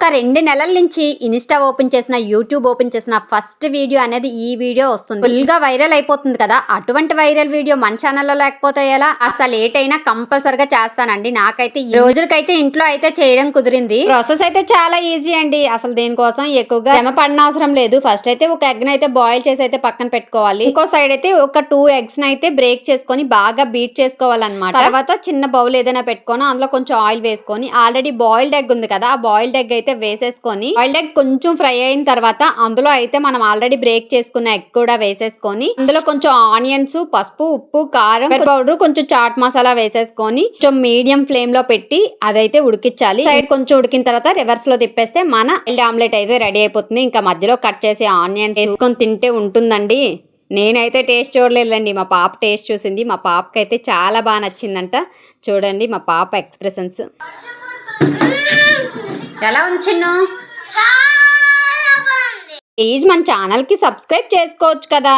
ఒక 2 నెలల నుంచి ఇన్స్టా ఓపెన్ చేసిన యూట్యూబ్ ఓపెన్ చేసిన ఫస్ట్ వీడియో అనేది ఈ వీడియో వస్తుంది. ఫుల్ గా వైరల్ అయిపోతుంది కదా. అటువంటి వైరల్ వీడియో మన ఛానల్లో లేకపోతే ఎలా? అసలు లేట్ అయినా కంపల్సరిగా చేస్తానండి. నాకైతే ఈ రోజులకైతే ఇంట్లో అయితే చేయడం కుదిరింది. ప్రాసెస్ అయితే చాలా ఈజీ అండి. అసలు దీనికోసం ఎక్కువగా శ్రమ పడిన అవసరం లేదు. ఫస్ట్ అయితే ఒక ఎగ్ అయితే బాయిల్ చేసి అయితే పక్కన పెట్టుకోవాలి. ఇంకో సైడ్ అయితే ఒక 2 eggs అయితే బ్రేక్ చేసుకొని బాగా బీట్ చేసుకోవాలన్నమాట. తర్వాత చిన్న బౌల్ ఏదైనా పెట్టుకొని అందులో కొంచెం ఆయిల్ వేసుకొని ఆల్రెడీ బాయిల్డ్ ఎగ్ ఉంది కదా, ఆ బాయిల్డ్ ఎగ్ అయితే వేసేసుకొని బాయిల్డ్ ఎగ్ కొంచెం ఫ్రై అయిన తర్వాత అందులో అయితే మనం ఆల్రెడీ బ్రేక్ చేసుకున్న ఎగ్ కూడా వేసేసుకొని అందులో కొంచెం ఆనియన్స్, పసుపు, ఉప్పు, కారం పౌడర్, కొంచెం చాట్ మసాలా వేసేసుకొని కొంచెం మీడియం ఫ్లేమ్ లో పెట్టి అదైతే ఉడికించాలి. సైడ్ కొంచెం ఉడికిన తర్వాత రివర్స్ లో తిప్పేస్తే మన ఎగ్ ఆమ్లెట్ అయితే రెడీ అయిపోతుంది. ఇంకా మధ్యలో కట్ చేసి ఆనియన్స్ వేసుకొని తింటే ఉంటుందండి. నేనైతే టేస్ట్ చూడలేదండి, మా పాప టేస్ట్ చూసింది. మా పాపకి అయితే చాలా బాగా నచ్చిందంట. చూడండి మా పాప ఎక్స్ప్రెషన్స్. ఎలా ఉంచిన్ను? ప్లీజ్ మన ఛానల్ కి సబ్స్క్రైబ్ చేసుకోవచ్చు కదా.